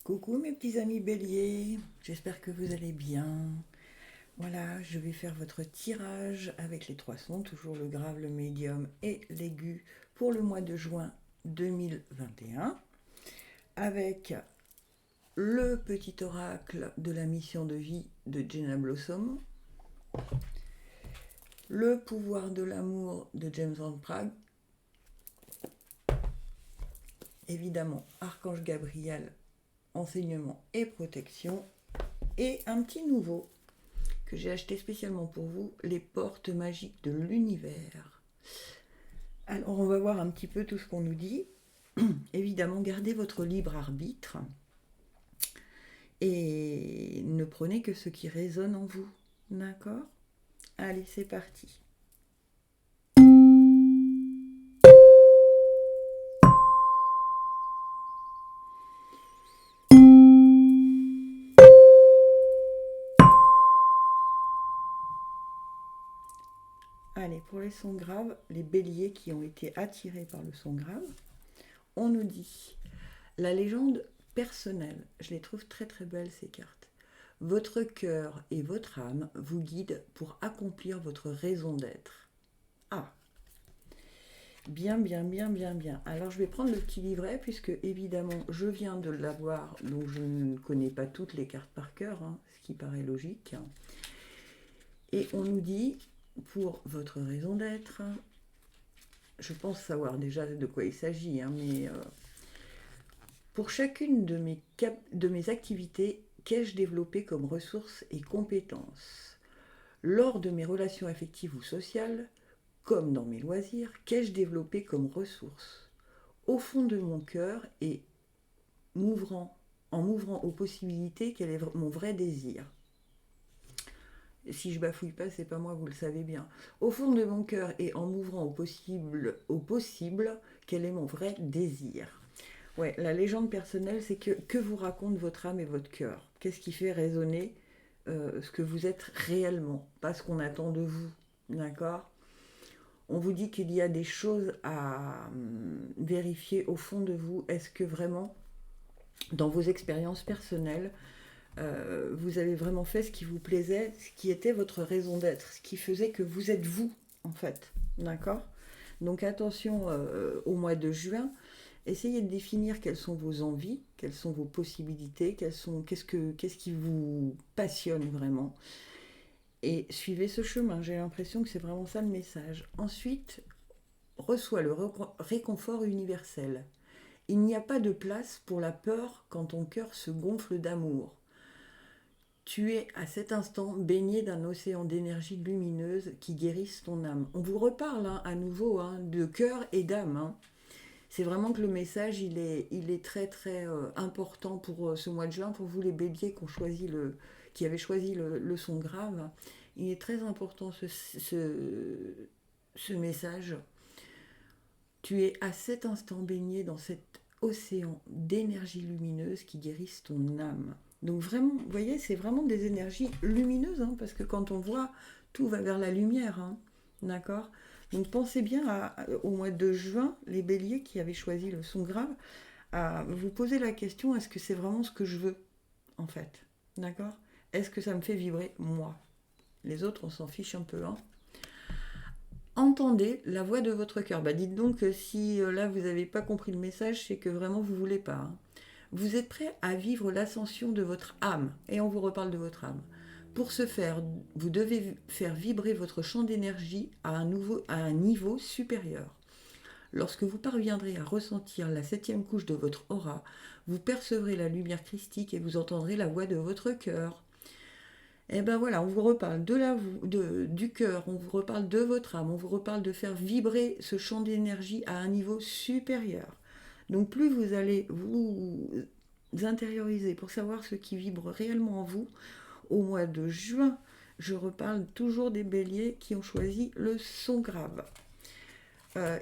Coucou mes petits amis béliers, j'espère que vous allez bien. Voilà, je vais faire votre tirage avec les trois sons, toujours le grave, le médium et l'aigu pour le mois de juin 2021, avec le petit oracle de la mission de vie de Jenna Blossom, le pouvoir de l'amour de James Van Praagh, évidemment Archange Gabriel, enseignement et protection, et un petit nouveau que j'ai acheté spécialement pour vous, les portes magiques de l'univers. Alors on va voir un petit peu tout ce qu'on nous dit. Évidemment, gardez votre libre arbitre et ne prenez que ce qui résonne en vous. D'accord ? Allez, c'est parti. Allez, pour les sons graves, les béliers qui ont été attirés par le son grave, on nous dit la légende personnelle. Je les trouve très très belles ces cartes. Votre cœur et votre âme vous guident pour accomplir votre raison d'être. Ah, bien, bien, bien, bien, bien. Alors je vais prendre le petit livret puisque évidemment je viens de l'avoir, donc je ne connais pas toutes les cartes par cœur, ce qui paraît logique. Et on nous dit, pour votre raison d'être, je pense savoir déjà de quoi il s'agit, mais pour chacune de mes activités, qu'ai-je développé comme ressources et compétences ? Lors de mes relations affectives ou sociales, comme dans mes loisirs, qu'ai-je développé comme ressources ? Au fond de mon cœur et en m'ouvrant aux possibilités, quel est mon vrai désir ? Si je bafouille pas, c'est pas moi, vous le savez bien. Au fond de mon cœur et en m'ouvrant au possible, quel est mon vrai désir ? Ouais, la légende personnelle, c'est que vous raconte votre âme et votre cœur. Qu'est-ce qui fait résonner ce que vous êtes réellement, pas ce qu'on attend de vous, d'accord ? On vous dit qu'il y a des choses à vérifier au fond de vous. Est-ce que vraiment, dans vos expériences personnelles, vous avez vraiment fait ce qui vous plaisait, ce qui était votre raison d'être, ce qui faisait que vous êtes vous, en fait, d'accord ? Donc attention au mois de juin. Essayez de définir quelles sont vos envies, quelles sont vos possibilités, qu'est-ce qui vous passionne vraiment. Et suivez ce chemin, j'ai l'impression que c'est vraiment ça le message. Ensuite, reçois le réconfort universel. Il n'y a pas de place pour la peur quand ton cœur se gonfle d'amour. Tu es à cet instant baigné d'un océan d'énergie lumineuse qui guérisse ton âme. On vous reparle à nouveau de cœur et d'âme. C'est vraiment que le message, il est très très important pour ce mois de juin, pour vous les béliers qui avaient choisi le son grave. Il est très important ce message. Tu es à cet instant baigné dans cet océan d'énergie lumineuse qui guérisse ton âme. Donc vraiment, vous voyez, c'est vraiment des énergies lumineuses, parce que quand on voit, tout va vers la lumière, d'accord ? Donc pensez bien au mois de juin, les béliers qui avaient choisi le son grave, à vous poser la question, est-ce que c'est vraiment ce que je veux, en fait ? D'accord ? Est-ce que ça me fait vibrer, moi ? Les autres, on s'en fiche un peu, Entendez la voix de votre cœur. Dites donc que si là, vous n'avez pas compris le message, c'est que vraiment, vous ne voulez pas. Vous êtes prêt à vivre l'ascension de votre âme. Et on vous reparle de votre âme. Pour ce faire, vous devez faire vibrer votre champ d'énergie à un niveau supérieur. Lorsque vous parviendrez à ressentir la 7e couche de votre aura, vous percevrez la lumière christique et vous entendrez la voix de votre cœur. Et ben voilà, on vous reparle du cœur, on vous reparle de votre âme, on vous reparle de faire vibrer ce champ d'énergie à un niveau supérieur. Donc plus vous allez vous intérioriser pour savoir ce qui vibre réellement en vous, au mois de juin, je reparle toujours des béliers qui ont choisi le son grave.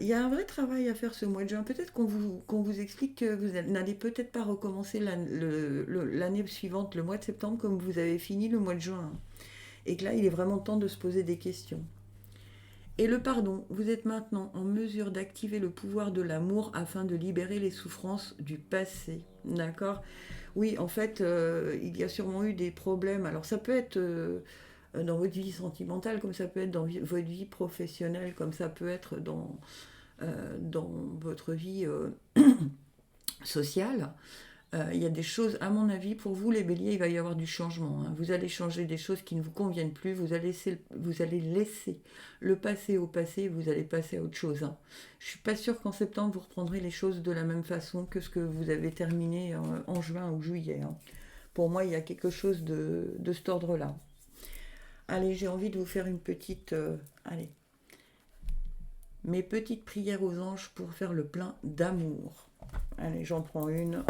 Il y a un vrai travail à faire ce mois de juin. Peut-être qu'on vous explique que vous n'allez peut-être pas recommencer l'année suivante, le mois de septembre, comme vous avez fini le mois de juin. Et que là, il est vraiment temps de se poser des questions. Et le pardon, vous êtes maintenant en mesure d'activer le pouvoir de l'amour afin de libérer les souffrances du passé. D'accord? Oui, en fait, il y a sûrement eu des problèmes. Alors ça peut être dans votre vie sentimentale, comme ça peut être dans votre vie professionnelle, comme ça peut être dans votre vie sociale. Il y a des choses, à mon avis, pour vous, les béliers, il va y avoir du changement. Hein. Vous allez changer des choses qui ne vous conviennent plus. Vous allez laisser le passé au passé. Vous allez passer à autre chose. Hein. Je ne suis pas sûre qu'en septembre, vous reprendrez les choses de la même façon que ce que vous avez terminé en juin ou juillet. Hein. Pour moi, il y a quelque chose de cet ordre-là. Allez, j'ai envie de vous faire une petite... allez. Mes petites prières aux anges pour faire le plein d'amour. Allez, j'en prends une.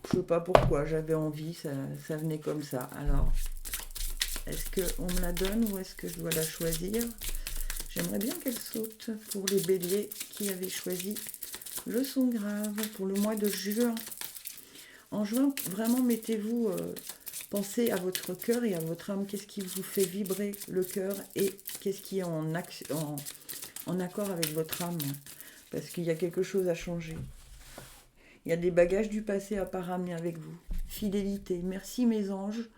Je sais pas pourquoi, j'avais envie, ça venait comme ça. Alors, est-ce qu'on me la donne ou est-ce que je dois la choisir? J'aimerais bien qu'elle saute pour les béliers qui avaient choisi le son grave pour le mois de juin. En juin, vraiment, mettez-vous, pensez à votre cœur et à votre âme. Qu'est-ce qui vous fait vibrer le cœur et qu'est-ce qui est en accord avec votre âme? Parce qu'il y a quelque chose à changer. Il y a des bagages du passé à pas ramener avec vous. Fidélité. Merci mes anges.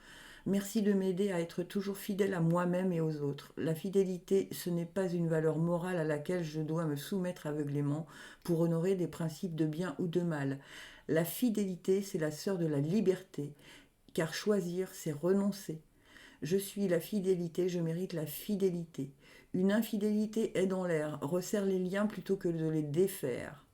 Merci de m'aider à être toujours fidèle à moi-même et aux autres. La fidélité, ce n'est pas une valeur morale à laquelle je dois me soumettre aveuglément pour honorer des principes de bien ou de mal. La fidélité, c'est la sœur de la liberté, car choisir, c'est renoncer. Je suis la fidélité, je mérite la fidélité. Une infidélité est dans l'air, resserre les liens plutôt que de les défaire.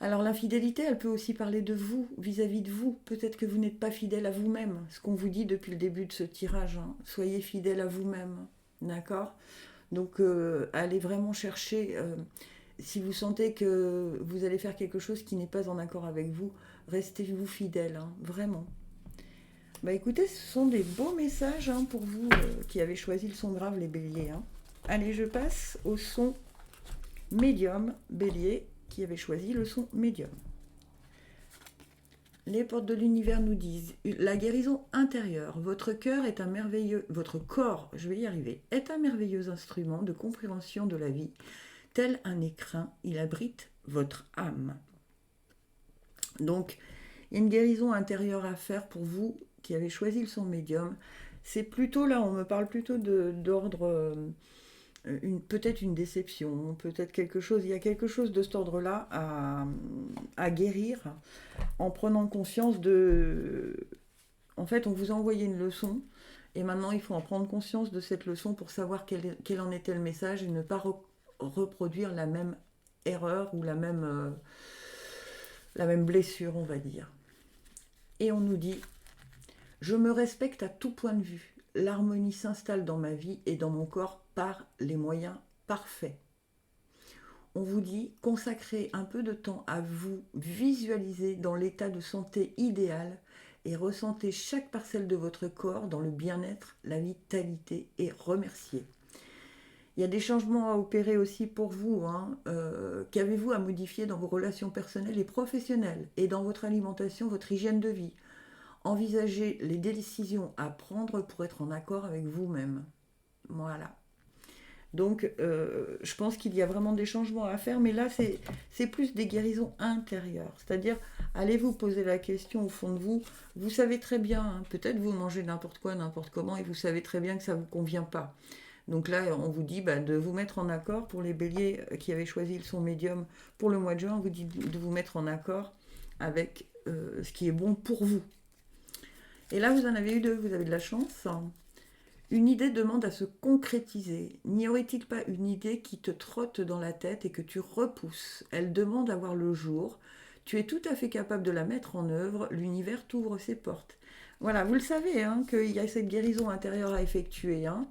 Alors l'infidélité, elle peut aussi parler de vous, vis-à-vis de vous. Peut-être que vous n'êtes pas fidèle à vous-même, ce qu'on vous dit depuis le début de ce tirage. Hein. Soyez fidèle à vous-même, d'accord? Donc allez vraiment chercher, si vous sentez que vous allez faire quelque chose qui n'est pas en accord avec vous, restez-vous fidèle, hein, vraiment. Bah écoutez, ce sont des beaux messages hein, pour vous qui avez choisi le son grave, les béliers. Hein. Allez, je passe au son médium, bélier, qui avait choisi le son médium. Les portes de l'univers nous disent la guérison intérieure. Votre cœur est un merveilleux, votre corps, je vais y arriver, est un merveilleux instrument de compréhension de la vie. Tel un écrin, il abrite votre âme. Donc, il y a une guérison intérieure à faire pour vous qui avez choisi le son médium. C'est plutôt là, on me parle plutôt d'ordre. Peut-être une déception, peut-être quelque chose, il y a quelque chose de cet ordre-là à guérir en prenant conscience de... En fait, on vous a envoyé une leçon et maintenant il faut en prendre conscience de cette leçon pour savoir quel en était le message et ne pas reproduire la même erreur ou la même blessure, on va dire. Et on nous dit, je me respecte à tout point de vue. L'harmonie s'installe dans ma vie et dans mon corps par les moyens parfaits. On vous dit consacrez un peu de temps à vous visualiser dans l'état de santé idéal et ressentez chaque parcelle de votre corps dans le bien-être, la vitalité et remerciez. Il y a des changements à opérer aussi pour vous. Hein. Qu'avez-vous à modifier dans vos relations personnelles et professionnelles et dans votre alimentation, votre hygiène de vie? Envisagez les décisions à prendre pour être en accord avec vous-même. Voilà. Donc, je pense qu'il y a vraiment des changements à faire, mais là, c'est plus des guérisons intérieures. C'est-à-dire, allez vous poser la question au fond de vous. Vous savez très bien, hein, peut-être vous mangez n'importe quoi, n'importe comment, et vous savez très bien que ça ne vous convient pas. Donc là, on vous dit de vous mettre en accord. Pour les béliers qui avaient choisi le son médium pour le mois de juin, on vous dit de vous mettre en accord avec ce qui est bon pour vous. Et là, vous en avez eu deux, vous avez de la chance. Une idée demande à se concrétiser. N'y aurait-il pas une idée qui te trotte dans la tête et que tu repousses? Elle demande à voir le jour. Tu es tout à fait capable de la mettre en œuvre. L'univers t'ouvre ses portes. Voilà, vous le savez, hein, qu'il y a cette guérison intérieure à effectuer. Hein,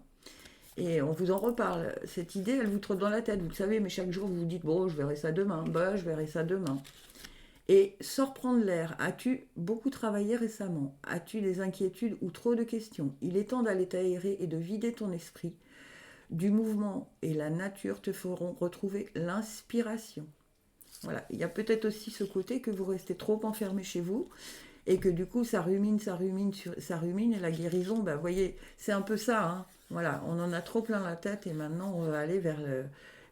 et on vous en reparle. Cette idée, elle vous trotte dans la tête, vous le savez, mais chaque jour, vous vous dites, bon, je verrai ça demain. Je verrai ça demain. Et sors prendre l'air. As-tu beaucoup travaillé récemment? As-tu des inquiétudes ou trop de questions? Il est temps d'aller t'aérer et de vider ton esprit. Du mouvement et la nature te feront retrouver l'inspiration. Voilà. Il y a peut-être aussi ce côté que vous restez trop enfermé chez vous et que du coup ça rumine et la guérison, vous voyez, c'est un peu ça. Hein. Voilà, on en a trop plein la tête et maintenant on va aller vers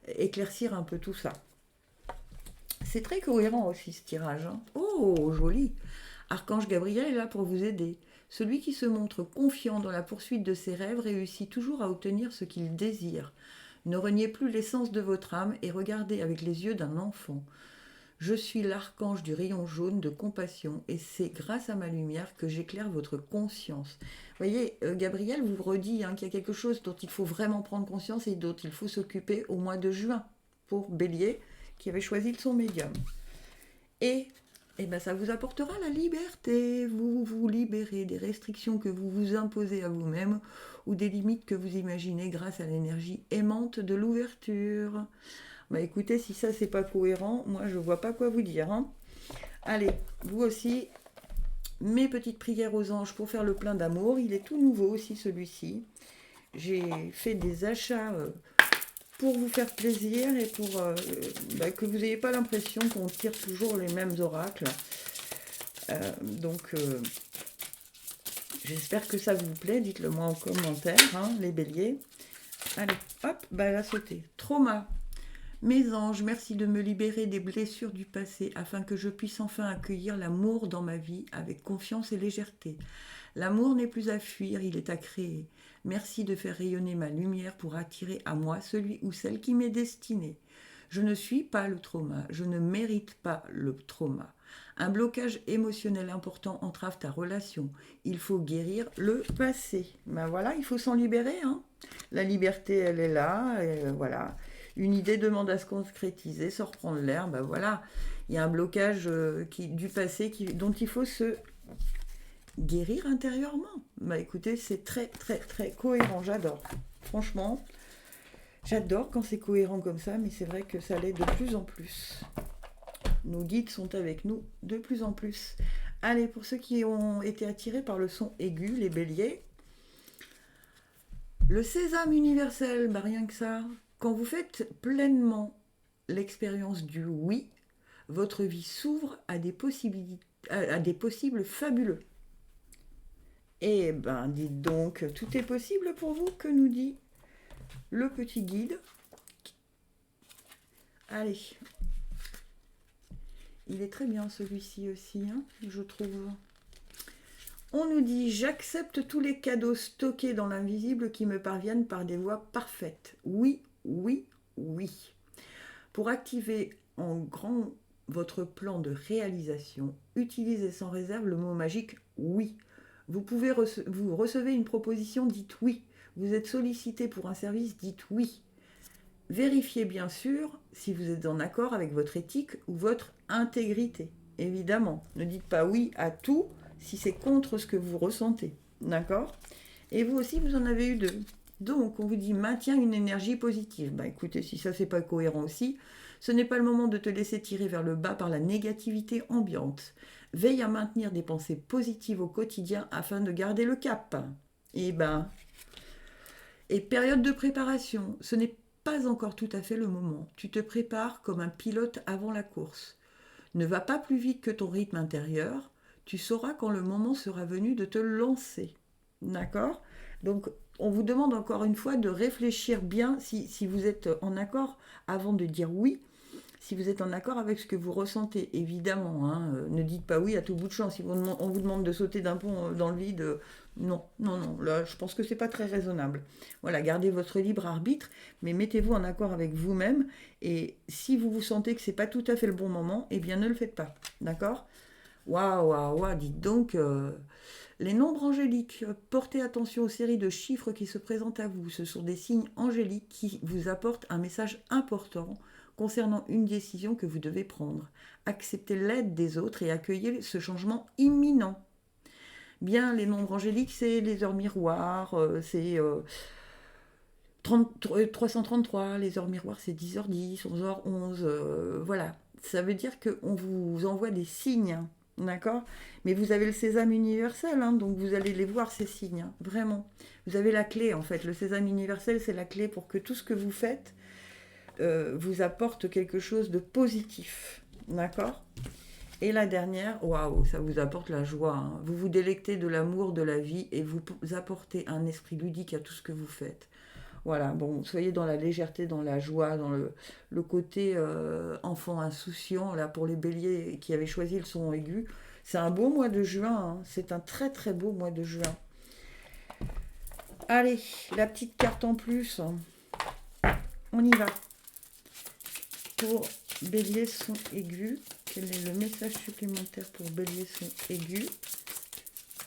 éclaircir un peu tout ça. C'est très cohérent aussi ce tirage, hein. Oh, joli. Archange Gabriel est là pour vous aider. Celui qui se montre confiant dans la poursuite de ses rêves réussit toujours à obtenir ce qu'il désire. Ne reniez plus l'essence de votre âme et regardez avec les yeux d'un enfant. Je suis l'archange du rayon jaune de compassion et c'est grâce à ma lumière que j'éclaire votre conscience. Vous voyez, Gabriel vous redit qu'il y a quelque chose dont il faut vraiment prendre conscience et dont il faut s'occuper au mois de juin pour Bélier qui avait choisi son médium. Et ça vous apportera la liberté. Vous vous libérez des restrictions que vous vous imposez à vous-même ou des limites que vous imaginez grâce à l'énergie aimante de l'ouverture. Écoutez, si ça c'est pas cohérent, moi je vois pas quoi vous dire, hein. Allez, vous aussi, mes petites prières aux anges pour faire le plein d'amour. Il est tout nouveau aussi celui-ci. J'ai fait des achats pour vous faire plaisir et pour que vous n'ayez pas l'impression qu'on tire toujours les mêmes oracles. J'espère que ça vous plaît. Dites-le moi en commentaire, hein, les béliers. Allez, hop, elle a sauté. Trauma. Mes anges, merci de me libérer des blessures du passé afin que je puisse enfin accueillir l'amour dans ma vie avec confiance et légèreté. L'amour n'est plus à fuir, il est à créer. Merci de faire rayonner ma lumière pour attirer à moi celui ou celle qui m'est destiné. Je ne suis pas le trauma, je ne mérite pas le trauma. Un blocage émotionnel important entrave ta relation. Il faut guérir le passé. Voilà, il faut s'en libérer, hein. La liberté, elle est là, et voilà. Une idée demande à se concrétiser, se reprendre l'air, voilà. Il y a un blocage du passé dont il faut se guérir intérieurement. Écoutez, c'est très très très cohérent, j'adore. Franchement, j'adore quand c'est cohérent comme ça, mais c'est vrai que ça l'est de plus en plus. Nos guides sont avec nous de plus en plus. Allez, pour ceux qui ont été attirés par le son aigu, les béliers, le sésame universel, rien que ça. Quand vous faites pleinement l'expérience du oui, votre vie s'ouvre à des possibles fabuleux. Dites donc, tout est possible pour vous, que nous dit le petit guide. Allez. Il est très bien celui-ci aussi, hein, je trouve. On nous dit « J'accepte tous les cadeaux stockés dans l'invisible qui me parviennent par des voies parfaites. Oui, oui, oui. » Pour activer en grand votre plan de réalisation, utilisez sans réserve le mot magique « oui ». Vous recevez une proposition, dites « oui ». Vous êtes sollicité pour un service, dites « oui ». Vérifiez bien sûr si vous êtes en accord avec votre éthique ou votre intégrité. Évidemment, ne dites pas oui à tout si c'est contre ce que vous ressentez. D'accord ? Et vous aussi, vous en avez eu 2. Donc, on vous dit maintiens une énergie positive. Écoutez, si ça c'est pas cohérent aussi, ce n'est pas le moment de te laisser tirer vers le bas par la négativité ambiante. Veille à maintenir des pensées positives au quotidien afin de garder le cap. Et période de préparation, ce n'est pas encore tout à fait le moment. Tu te prépares comme un pilote avant la course. Ne va pas plus vite que ton rythme intérieur. Tu sauras quand le moment sera venu de te lancer. D'accord ? Donc, on vous demande encore une fois de réfléchir bien si vous êtes en accord avant de dire oui. Si vous êtes en accord avec ce que vous ressentez, évidemment, hein, ne dites pas oui à tout bout de champ. Si on vous demande de sauter d'un pont dans le vide, non, là je pense que c'est pas très raisonnable. Voilà, gardez votre libre arbitre, mais mettez-vous en accord avec vous-même, et si vous vous sentez que c'est pas tout à fait le bon moment, eh bien ne le faites pas, d'accord ? Waouh, dites donc, les nombres angéliques, portez attention aux séries de chiffres qui se présentent à vous, ce sont des signes angéliques qui vous apportent un message important concernant une décision que vous devez prendre. Acceptez l'aide des autres et accueillez ce changement imminent. Bien, les nombres angéliques, c'est les heures miroirs, c'est 333, les heures miroirs, c'est 10h10, 11h11, voilà. Ça veut dire qu'on vous envoie des signes, d'accord ? Mais vous avez le sésame universel, hein, donc vous allez les voir, ces signes, hein, vraiment. Vous avez la clé, en fait. Le sésame universel, c'est la clé pour que tout ce que vous faites vous apporte quelque chose de positif, d'accord ? Et la dernière, waouh, ça vous apporte la joie, hein. Vous vous délectez de l'amour de la vie et vous apportez un esprit ludique à tout ce que vous faites. Voilà, bon, soyez dans la légèreté, dans la joie, dans le côté enfant insouciant, là, pour les béliers qui avaient choisi le son aigu. C'est un beau mois de juin, hein. C'est un très très beau mois de juin. Allez, la petite carte en plus. On y va. Pour bélier son aigu, quel est le message supplémentaire pour bélier son aigu?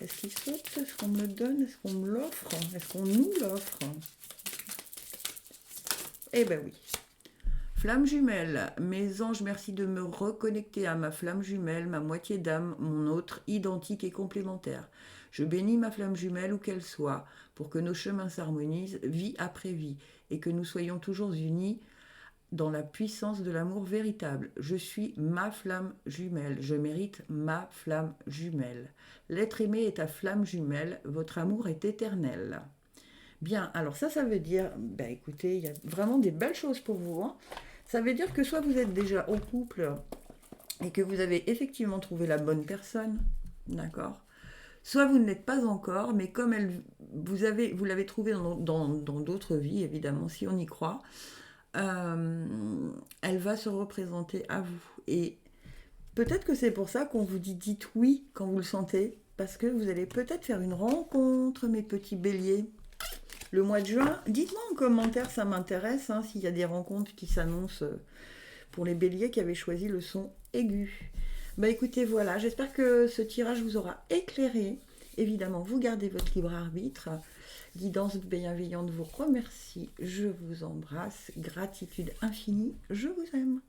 Est-ce qu'il saute? Est-ce qu'on me le donne? Est-ce qu'on me l'offre? Est-ce qu'on nous l'offre? Eh ben oui. Flamme jumelle, mes anges, merci de me reconnecter à ma flamme jumelle, ma moitié d'âme, mon autre, identique et complémentaire. Je bénis ma flamme jumelle où qu'elle soit, pour que nos chemins s'harmonisent vie après vie, et que nous soyons toujours unis dans la puissance de l'amour véritable. Je suis ma flamme jumelle, je mérite ma flamme jumelle. L'être aimé est ta flamme jumelle, votre amour est éternel. Bien, alors ça veut dire, ben écoutez, il y a vraiment des belles choses pour vous, hein. Ça veut dire que soit vous êtes déjà en couple et que vous avez effectivement trouvé la bonne personne, d'accord? Soit vous ne l'êtes pas encore, mais comme vous l'avez trouvé dans d'autres vies, évidemment, si on y croit, elle va se représenter à vous. Et peut-être que c'est pour ça qu'on vous dit dites oui quand vous le sentez, parce que vous allez peut-être faire une rencontre, mes petits béliers. Le mois de juin, dites-moi en commentaire, ça m'intéresse, hein, s'il y a des rencontres qui s'annoncent pour les béliers qui avaient choisi le son aigu. Bah écoutez, voilà, j'espère que ce tirage vous aura éclairé. Évidemment, vous gardez votre libre arbitre. Guidance bienveillante vous remercie. Je vous embrasse. Gratitude infinie. Je vous aime.